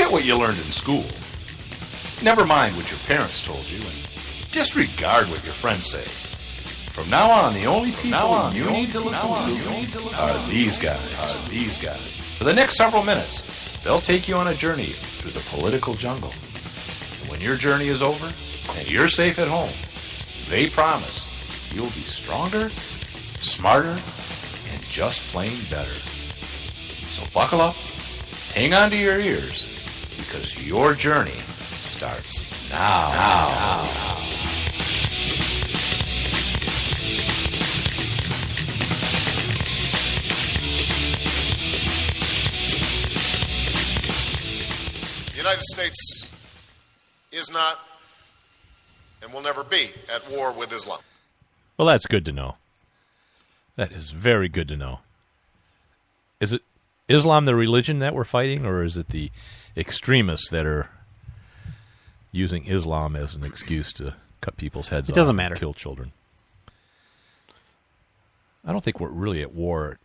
Forget what you learned in school. Never mind what your parents told you, and disregard what your friends say. From now on, the only people you need to listen to are these guys. For the next several minutes, they'll take you on a journey through the political jungle. And when your journey is over and you're safe at home, they promise you'll be stronger, smarter, and just plain better. So buckle up, hang on to your ears, because your journey starts now. The United States is not and will never be at war with Islam. Well, that's good to know. That is very good to know. Is it Islam the religion that we're fighting, or is it the extremists that are using Islam as an excuse to cut people's heads off? It doesn't matter. And kill children. I don't think we're really at war,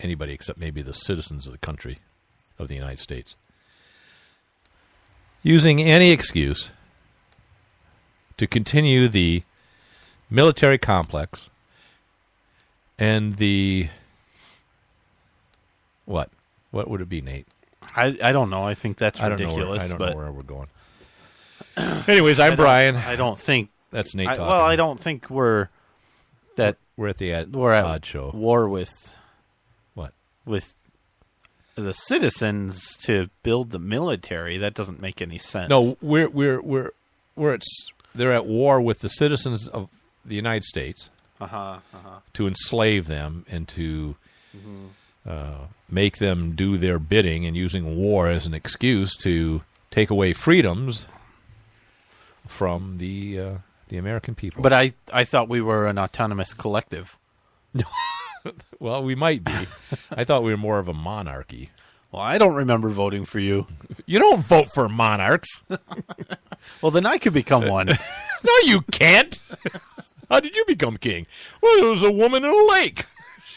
anybody except maybe the citizens of the country, of the United States. Using any excuse to continue the military complex and the... What? What would it be, Nate? I don't know. I think that's ridiculous. I don't know where we're going. Anyways, I'm Brian. I don't think that's Nate talking. Well, I don't think we're at Odd Show. War with what? With the citizens to build the military. That doesn't make any sense. No, they're at war with the citizens of the United States to enslave them and to make them do their bidding, and using war as an excuse to take away freedoms from the American people. But I thought we were an autonomous collective. Well, we might be. I thought we were more of a monarchy. Well, I don't remember voting for you. You don't vote for monarchs. Well, then I could become one. No, you can't. How did you become king? Well, there was a woman in a lake.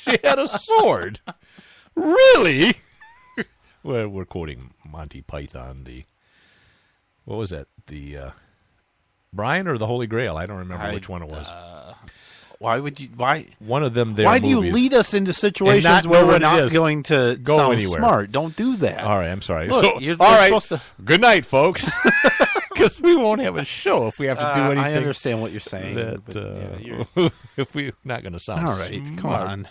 She had a sword. Really? Well, we're quoting Monty Python. What was that? The Brian or the Holy Grail? I don't remember which one it was. Why would you? Why one of them? Why do you lead us into situations where we're not going to go sound anywhere? Smart. Don't do that. All right, I'm sorry. Look, all right. Good night, folks. Because we won't have a show if we have to do anything. I understand what you're saying. If we're not going to sound all right, smart. Come on.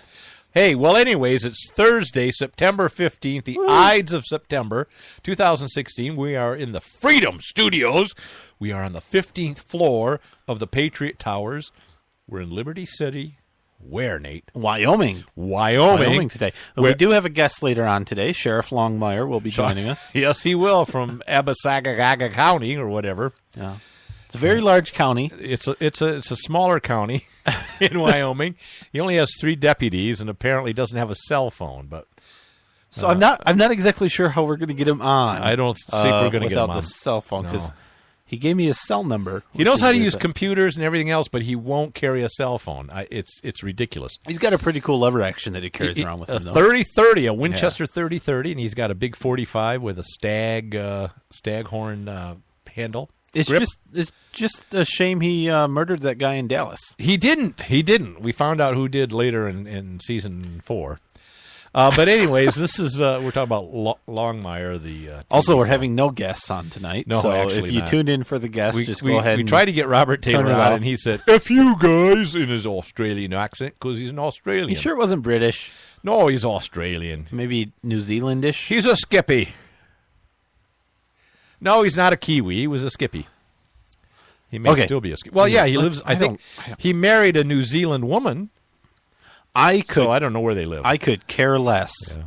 Hey, well, anyways, it's Thursday, September 15th, the Ides of September 2016. We are in the Freedom Studios. We are on the 15th floor of the Patriot Towers. We're in Liberty City. Where, Nate? Wyoming today. We do have a guest later on today. Sheriff Longmire will be joining us. Yes, he will, from Abasagaga County or whatever. Yeah. It's a very large county. It's a smaller county in Wyoming. He only has 3 deputies and apparently doesn't have a cell phone. But so I'm not exactly sure how we're going to get him on. I don't think we're going to get him on without the cell phone, because he gave me his cell number. He knows how to use computers and everything else, but he won't carry a cell phone. It's ridiculous. He's got a pretty cool lever action that he carries around with him. A 30-30, a Winchester 30-30, and he's got a big 45 with a staghorn handle. It's just a shame he murdered that guy in Dallas. He didn't. We found out who did later in season 4. But anyways, this is we're talking about Longmire. Also, we're having no guests on tonight. No, so actually if you tuned in for the guests, just go ahead. We tried to get Robert Taylor out, and he said, "F you guys," in his Australian accent, because he's an Australian. You sure it wasn't British? No, he's Australian. Maybe New Zealandish. He's a Skippy. No, he's not a Kiwi. He was a Skippy. He may still be a Skippy. Well, yeah, he lives. I think he married a New Zealand woman. So I don't know where they live. I could care less. Yeah.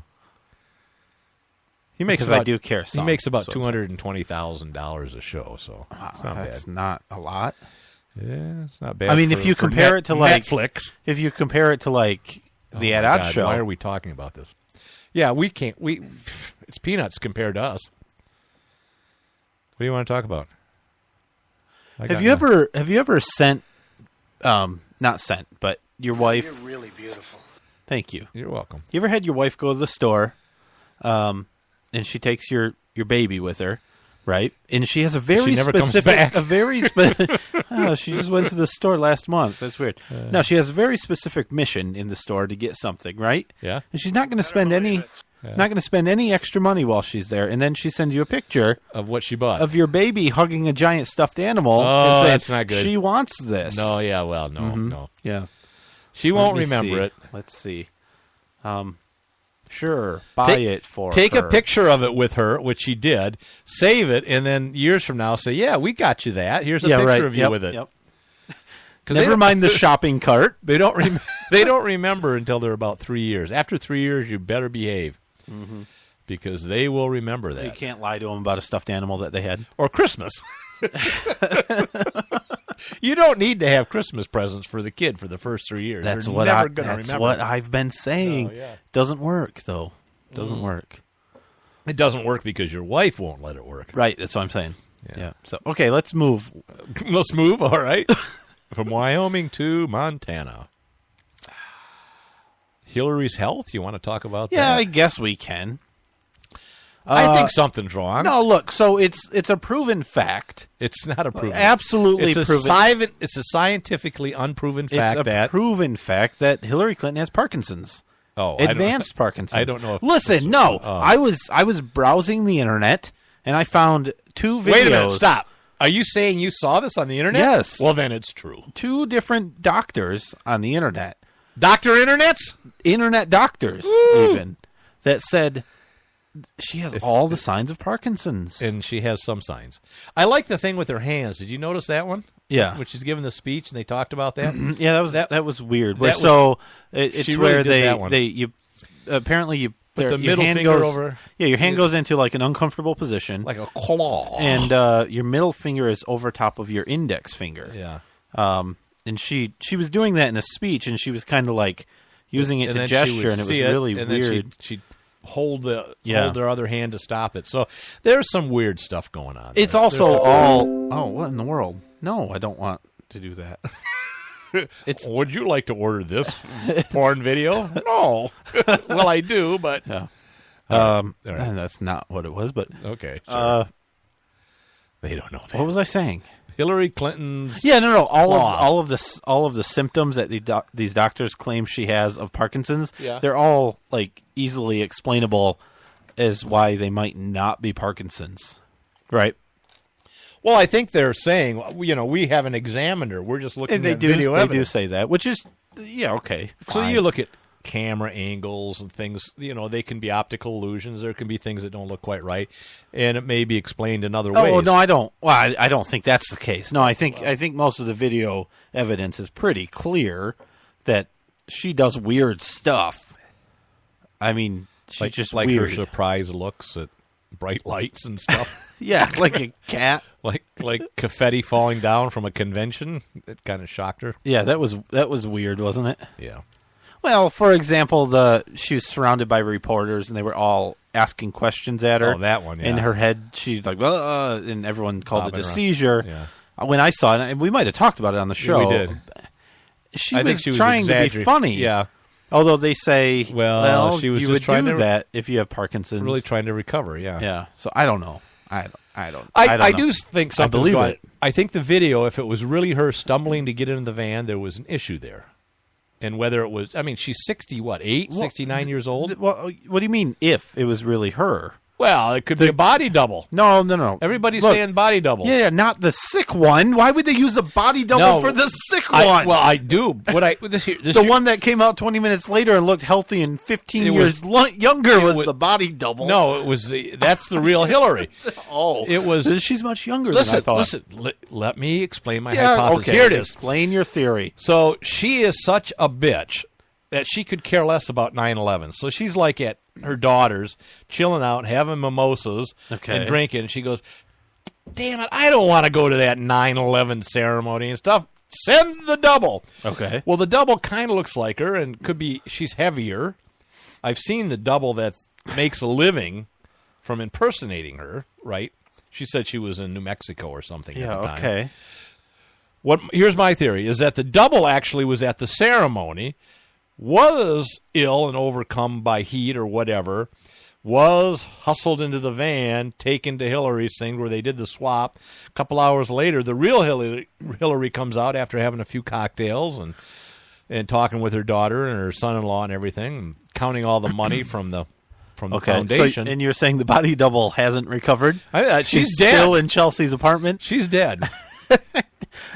He makes because about, I do care some. He makes about $220,000 a show, so it's not bad. That's not a lot. Yeah, it's not bad. I mean, if you compare it to like Netflix, if you compare it to like the Ed Odd Show, why are we talking about this? Yeah, we can't. It's peanuts compared to us. What do you want to talk about? Have you ever sent, not sent, but your wife? You're really beautiful. Thank you. You're welcome. You ever had your wife go to the store, and she takes your baby with her, Right, and she has a very She never comes specific, back. a very specific. Oh, she just went to the store last month. That's weird. No, she has a very specific mission in the store to get something, right? Yeah. And she's not going to spend not going to spend any extra money while she's there. And then she sends you a picture Of what she bought. of your baby hugging a giant stuffed animal. Oh, and saying, that's not good. She wants this. no, yeah, well, no. Yeah. She won't Let me remember see. it. Let's see. Sure, buy it for Take her. a picture of it with her, which she did. Save it, and then years from now, say, "Yeah, we got you that. Here's a picture right. of you Yep, with it." Yep. 'Cause Never mind the shopping cart. They don't. They don't remember until they're about 3 years. After 3 years, you better behave, because they will remember that. You can't lie to them about a stuffed animal that they had. Or Christmas. You don't need to have Christmas presents for the kid for the first 3 years. That's They're what never gonna that's remember. what I've been saying. Oh, yeah. Doesn't work though. Doesn't work. It doesn't work because your wife won't let it work. Right. That's what I'm saying. Yeah. So okay, let's move. Let's move. All right, from Wyoming to Montana. Hillary's health. You want to talk about Yeah, that? I guess we can. I think something's wrong. No, look. So it's a proven fact. It's not a proven. Absolutely it's a proven. It's a scientifically unproven It's fact a that. proven fact that Hillary Clinton has Parkinson's. Oh, Advanced Parkinson's. I don't know if Listen, no. I was browsing the internet and I found 2 videos. Wait a minute. Stop. Are you saying you saw this on the internet? Yes. Well, then it's true. 2 different doctors on the internet. Dr. Internets? Internet doctors even that said she has all the signs of Parkinson's. And she has some signs. I like the thing with her hands. Did you notice that one? Yeah. When she's giving the speech and they talked about that? Yeah, that was weird. that So it's she really where did that one. you apparently you Put the your middle hand finger goes, over. Yeah, your hand goes into like an uncomfortable position, Like a claw. and your middle finger is over top of your index finger. Yeah. And she was doing that in a speech, and she was kind of like using it And to then she gesture, would and it was see really and weird. then she'd hold Yeah. hold their other hand to stop it. So there's some weird stuff going on. It's there. also all. Oh, what in the world? No, I don't want to do that. It's Would you like to order this porn video? No. Well, I do, but yeah. All right. And that's not what it was, but okay. Sure. They don't know that. what was I saying? Hillary Clinton's. Yeah, no. Law. All of the symptoms that these doctors claim she has of Parkinson's, Yeah. they're all like easily explainable as why they might not be Parkinson's, right? Well, I think they're saying, we haven't examined her. We're just looking And they at do. video They do evidence. say that, which is okay. So fine. you look at camera angles and things, they can be optical illusions. There can be things that don't look quite right, and it may be explained in other ways. Oh no, I don't. Well, I don't think that's the case. No, I think most of the video evidence is pretty clear that she does weird stuff. I mean, she's just like weird. her surprise looks at bright lights and stuff. Yeah, like a cat. like confetti falling down from a convention. It kind of shocked her. Yeah, that was weird, wasn't it? Yeah. Well, for example, she was surrounded by reporters, and they were all asking questions at her. Oh, that one, yeah. In her head, she's like, and everyone called Bobbing it a around. seizure. Yeah. When I saw it, and we might have talked about it on the show. We did. She I was think she was trying to be exaggerating. funny. Yeah. Although they say, Well, she was you just would trying do to- that if you have Parkinson's. Really trying to recover, yeah. Yeah. So I don't know. I don't I know. do think something's believe going. it. I think the video, if it was really her stumbling to get into the van, there was an issue there. And whether it was, she's 69 years old? Well, what do you mean if it was really her? Well, it could be a body double. No. Everybody's Look, saying body double. Yeah, not the sick one. Why would they use a body double No. for the sick one? I do. The one that came out 20 minutes later and looked healthy and 15 It years was- younger was was- the body double. No, it was that's the real Hillary. Oh. It was. She's much younger than I thought. Listen. Let me explain my Yeah, hypothesis. okay. Here it is. Explain your theory. So she is such a bitch that she could care less about 9/11. So she's like at her daughter's, chilling out, having mimosas Okay. and drinking. And she goes, damn it, I don't want to go to that 9/11 ceremony and stuff. Send the double. Okay. Well, the double kind of looks like her and could be, she's heavier. I've seen the double that makes a living from impersonating her, right? She said she was in New Mexico or something at the time. Okay. Here's my theory, is that the double actually was at the ceremony, was ill and overcome by heat or whatever, was hustled into the van, taken to Hillary's thing where they did the swap. A couple hours later, the real Hillary comes out after having a few cocktails and talking with her daughter and her son-in-law and everything, and counting all the money from the foundation. So, and you're saying the body double hasn't recovered? She's dead. Still in Chelsea's apartment? She's dead.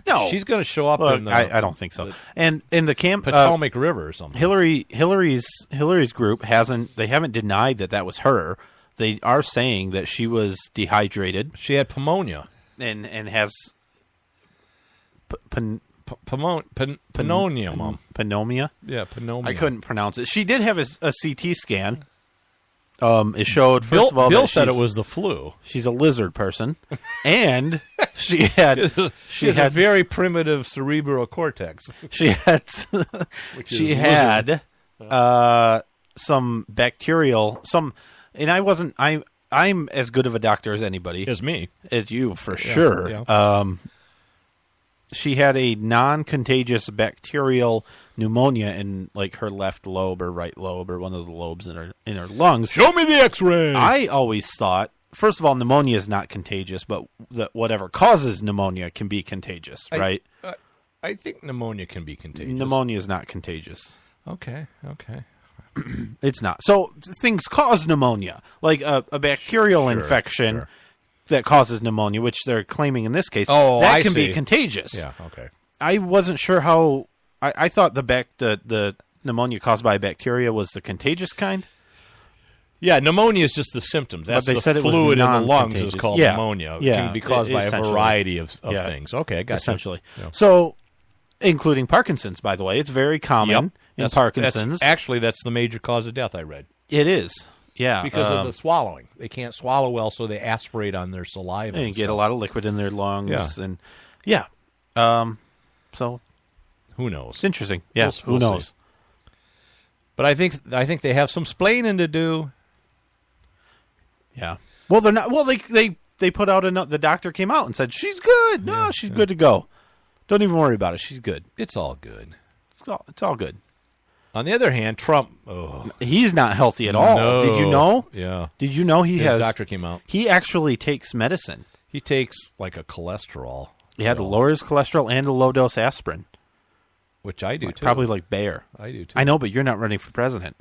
No. She's going to show up in the I don't think so. And in the camp Potomac River or something. Hillary's group haven't denied that was her. They are saying that she was dehydrated. She had pneumonia. And has pneumonia, Mom. Pneumonia? Yeah, pneumonia. I couldn't pronounce it. She did have a CT scan. It showed, first of all, Bill said it was the flu. She's a lizard person. And she had a very primitive cerebral cortex. She had some bacterial, and I'm as good of a doctor as anybody. As me. As you, for sure. Yeah. She had a non-contagious bacterial pneumonia in like her left lobe or right lobe or one of the lobes in her lungs. Show me the X-ray. I always thought, first of all, pneumonia is not contagious, but whatever causes pneumonia can be contagious, right? I think pneumonia can be contagious. Pneumonia is not contagious. Okay. It's not. So things cause pneumonia, like a bacterial infection that causes pneumonia, which they're claiming in this case. That can be contagious. Yeah. Okay. I wasn't sure how. I thought the pneumonia caused by bacteria was the contagious kind. Yeah, pneumonia is just the symptoms. That's but they said it was fluid in the lungs is called pneumonia. Yeah, it can be caused by a variety of things. Okay, I got essentially. Yeah. So, including Parkinson's, by the way, it's very common in Parkinson's. That's the major cause of death. I read it is. Yeah, because of the swallowing. They can't swallow well, so they aspirate on their saliva and get a lot of liquid in their lungs. Yeah. And so who knows? It's interesting. Yeah, who knows? See. But I think they have some splaining to do. Yeah. Well, they're not. Well, they put out the doctor came out and said she's good. No, she's good to go. Don't even worry about it. She's good. It's all good. It's all good. On the other hand, Trump, he's not healthy at all. No. Did you know? Yeah. Did you know His doctor came out. He actually takes medicine. He takes like a cholesterol. He had to lower his cholesterol and a low dose aspirin. Which I do too. Probably like Bayer. I do too. I know, but you're not running for president.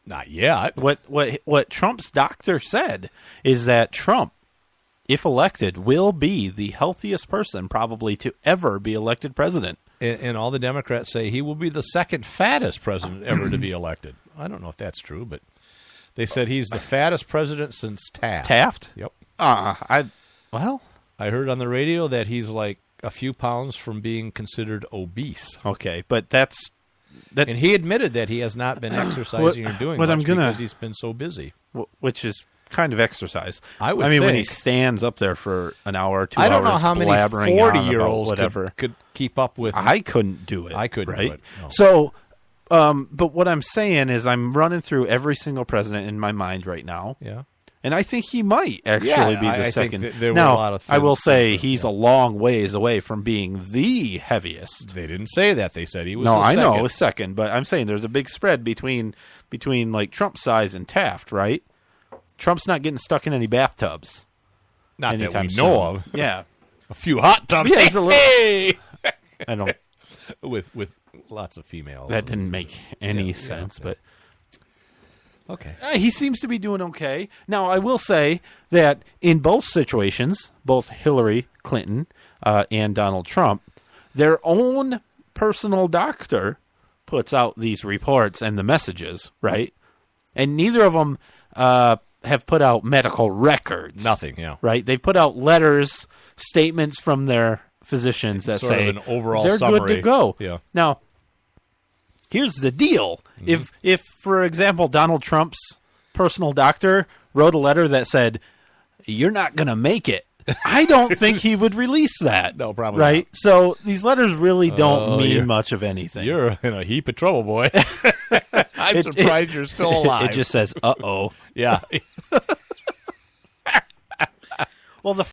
Not yet. What Trump's doctor said is that Trump, if elected, will be the healthiest person probably to ever be elected president. And all the Democrats say he will be the second fattest president ever to be elected. I don't know if that's true, but they said he's the fattest president since Taft. Taft? Yep. I heard on the radio that he's like a few pounds from being considered obese. Okay, but that. And he admitted that he has not been exercising or doing much because he's been so busy. Which is kind of exercise. I mean, when he stands up there for an hour or 2 hours, I don't know how many 40-year-olds could keep up with. I couldn't do it. I couldn't do it. No. So, but what I'm saying is I'm running through every single president in my mind right now. Yeah. And I think he might actually be the second. There were a lot of I will say he's a long ways away from being the heaviest. They didn't say that. They said he was I second. know, second. But I'm saying there's a big spread between like Trump's size and Taft, right? Trump's not getting stuck in any bathtubs. Not that we soon. know of. Yeah. A few hot tubs. Yeah, hey! I don't. with lots of females. That didn't make any sense, but. Okay. He seems to be doing okay. Now, I will say that in both situations, both Hillary Clinton and Donald Trump, their own personal doctor puts out these reports and the messages, right? And neither of them have put out medical records. Nothing, yeah. Right? They put out letters, statements from their physicians that sort say of an overall they're summary. good to go. Yeah. Now, here's the deal. Mm-hmm. If, for example, Donald Trump's personal doctor wrote a letter that said, "You're not going to make it," I don't think he would release that. No, probably right? not. So these letters really don't mean much of anything. You're in a heap of trouble, boy. I'm surprised you're still alive. It just says, "Uh-oh." Yeah. Well, the